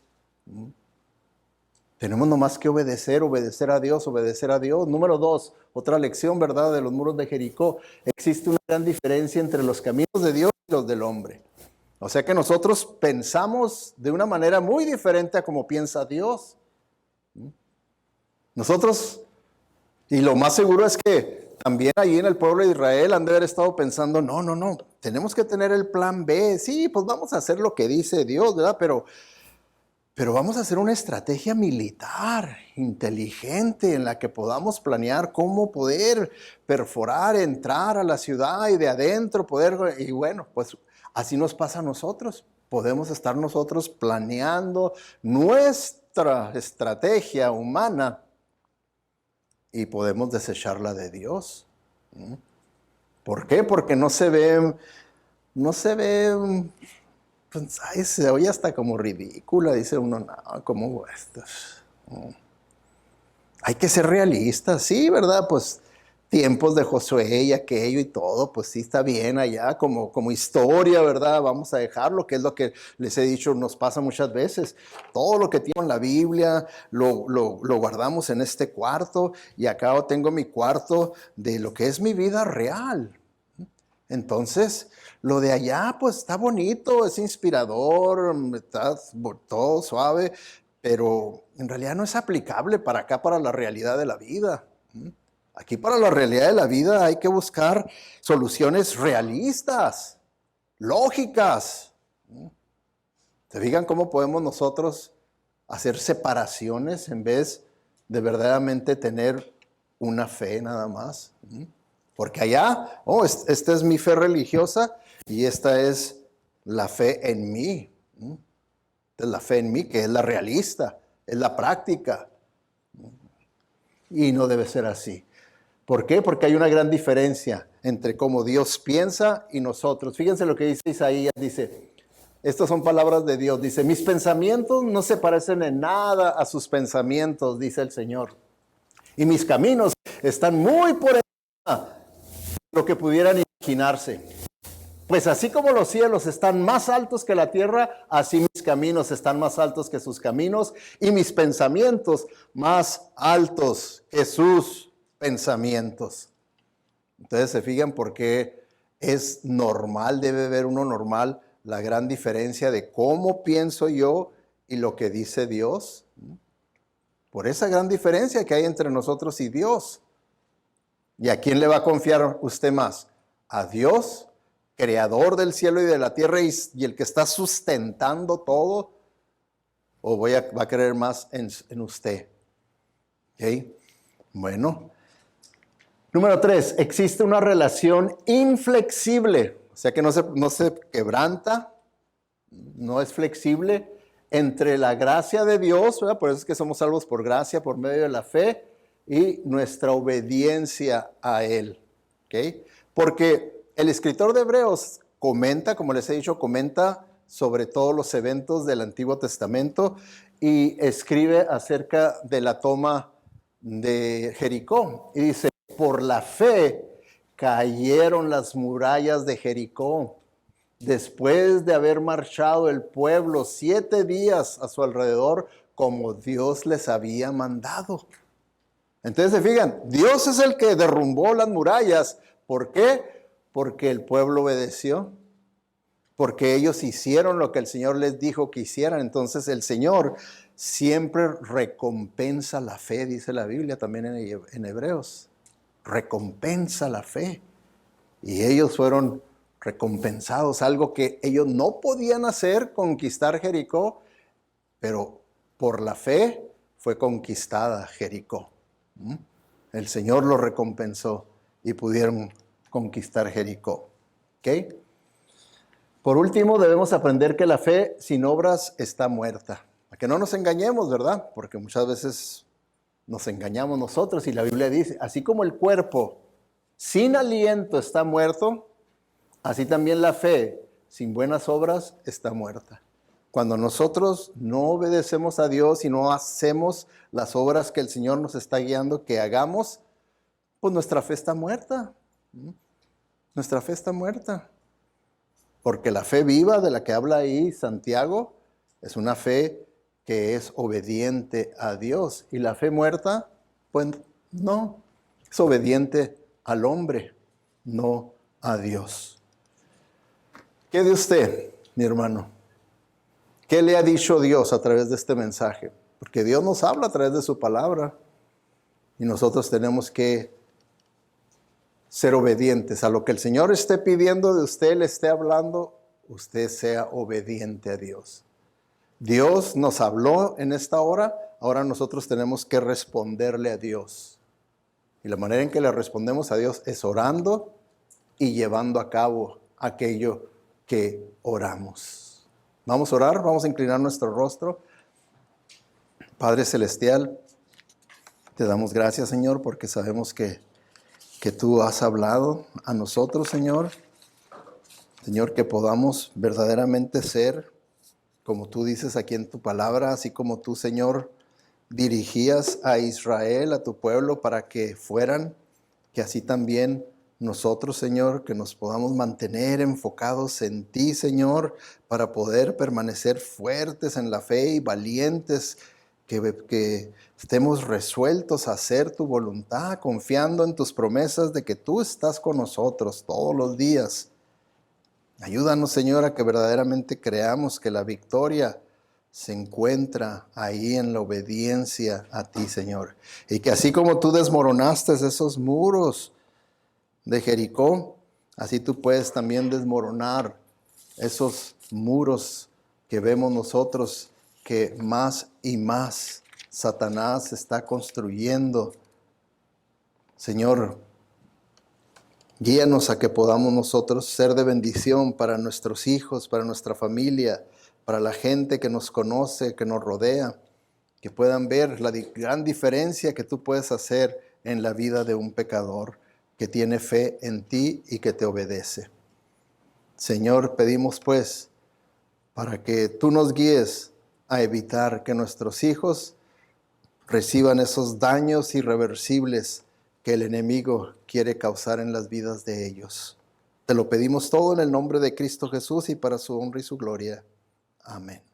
Tenemos nomás que obedecer a Dios, obedecer a Dios. Número 2, otra lección, ¿verdad?, de los muros de Jericó. Existe una gran diferencia entre los caminos de Dios y los del hombre. O sea que nosotros pensamos de una manera muy diferente a como piensa Dios. Nosotros, y lo más seguro es que también allí en el pueblo de Israel han de haber estado pensando, no, tenemos que tener el plan B. Sí, pues vamos a hacer lo que dice Dios, ¿verdad? Pero vamos a hacer una estrategia militar inteligente en la que podamos planear cómo poder perforar, entrar a la ciudad y de adentro poder, y bueno, pues así nos pasa a nosotros. Podemos estar nosotros planeando nuestra estrategia humana y podemos desechar la de Dios. ¿Por qué? Porque no se ve, pues, ay, se oye hasta como ridícula, dice uno, no, ¿cómo esto? Hay que ser realistas, sí, ¿verdad? Pues tiempos de Josué y aquello y todo, pues sí está bien allá como historia, ¿verdad? Vamos a dejarlo, que es lo que les he dicho, nos pasa muchas veces. Todo lo que tiene en la Biblia lo guardamos en este cuarto y acá tengo mi cuarto de lo que es mi vida real. Entonces, lo de allá, pues está bonito, es inspirador, está todo suave, pero en realidad no es aplicable para acá, para la realidad de la vida. Aquí para la realidad de la vida hay que buscar soluciones realistas, lógicas. ¿Se fijan cómo podemos nosotros hacer separaciones en vez de verdaderamente tener una fe nada más? Porque allá, esta es mi fe religiosa y esta es la fe en mí. Esta es la fe en mí, que es la realista, es la práctica. Y no debe ser así. ¿Por qué? Porque hay una gran diferencia entre cómo Dios piensa y nosotros. Fíjense lo que dice Isaías, dice, estas son palabras de Dios, dice, mis pensamientos no se parecen en nada a sus pensamientos, dice el Señor. Y mis caminos están muy por encima de lo que pudieran imaginarse. Pues así como los cielos están más altos que la tierra, así mis caminos están más altos que sus caminos y mis pensamientos más altos que sus pensamientos. Entonces se fijan por qué es normal, debe ver uno normal, la gran diferencia de cómo pienso yo y lo que dice Dios. Por esa gran diferencia que hay entre nosotros y Dios. ¿Y a quién le va a confiar usted más? ¿A Dios, creador del cielo y de la tierra y el que está sustentando todo? ¿O va a creer más en usted? ¿Ok? Bueno. Número 3, existe una relación inflexible, o sea que no se quebranta, no es flexible entre la gracia de Dios, ¿verdad? Por eso es que somos salvos por gracia, por medio de la fe y nuestra obediencia a Él. ¿Okay? Porque el escritor de Hebreos comenta, como les he dicho, comenta sobre todos los eventos del Antiguo Testamento y escribe acerca de la toma de Jericó. Y dice, por la fe cayeron las murallas de Jericó, después de haber marchado el pueblo 7 días a su alrededor, como Dios les había mandado. Entonces se fijan, Dios es el que derrumbó las murallas. ¿Por qué? Porque el pueblo obedeció. Porque ellos hicieron lo que el Señor les dijo que hicieran. Entonces el Señor siempre recompensa la fe, dice la Biblia también en Hebreos. Recompensa la fe. Y ellos fueron recompensados, algo que ellos no podían hacer, conquistar Jericó, pero por la fe fue conquistada Jericó. El Señor lo recompensó y pudieron conquistar Jericó. ¿Ok? Por último, debemos aprender que la fe sin obras está muerta. A que no nos engañemos, ¿verdad? Porque muchas veces nos engañamos nosotros y la Biblia dice, así como el cuerpo sin aliento está muerto, así también la fe sin buenas obras está muerta. Cuando nosotros no obedecemos a Dios y no hacemos las obras que el Señor nos está guiando que hagamos, pues nuestra fe está muerta. Nuestra fe está muerta. Porque la fe viva de la que habla ahí Santiago es una fe que es obediente a Dios. Y la fe muerta, pues no, es obediente al hombre, no a Dios. ¿Qué de usted, mi hermano? ¿Qué le ha dicho Dios a través de este mensaje? Porque Dios nos habla a través de su palabra y nosotros tenemos que ser obedientes a lo que el Señor esté pidiendo de usted, le esté hablando, usted sea obediente a Dios. Dios nos habló en esta hora, ahora nosotros tenemos que responderle a Dios. Y la manera en que le respondemos a Dios es orando y llevando a cabo aquello que oramos. Vamos a orar, vamos a inclinar nuestro rostro. Padre Celestial, te damos gracias, Señor, porque sabemos que tú has hablado a nosotros, Señor. Señor, que podamos verdaderamente ser, como tú dices aquí en tu palabra, así como tú, Señor, dirigías a Israel, a tu pueblo, para que fueran, que así también nosotros, Señor, que nos podamos mantener enfocados en ti, Señor, para poder permanecer fuertes en la fe y valientes, que estemos resueltos a hacer tu voluntad, confiando en tus promesas de que tú estás con nosotros todos los días. Ayúdanos, Señor, a que verdaderamente creamos que la victoria se encuentra ahí en la obediencia a ti, Señor. Y que así como tú desmoronaste esos muros de Jericó, así tú puedes también desmoronar esos muros que vemos nosotros que más y más Satanás está construyendo. Señor, guíanos a que podamos nosotros ser de bendición para nuestros hijos, para nuestra familia, para la gente que nos conoce, que nos rodea, que puedan ver la gran diferencia que tú puedes hacer en la vida de un pecador que tiene fe en ti y que te obedece. Señor, pedimos pues para que tú nos guíes a evitar que nuestros hijos reciban esos daños irreversibles que el enemigo quiere causar en las vidas de ellos. Te lo pedimos todo en el nombre de Cristo Jesús y para su honra y su gloria. Amén.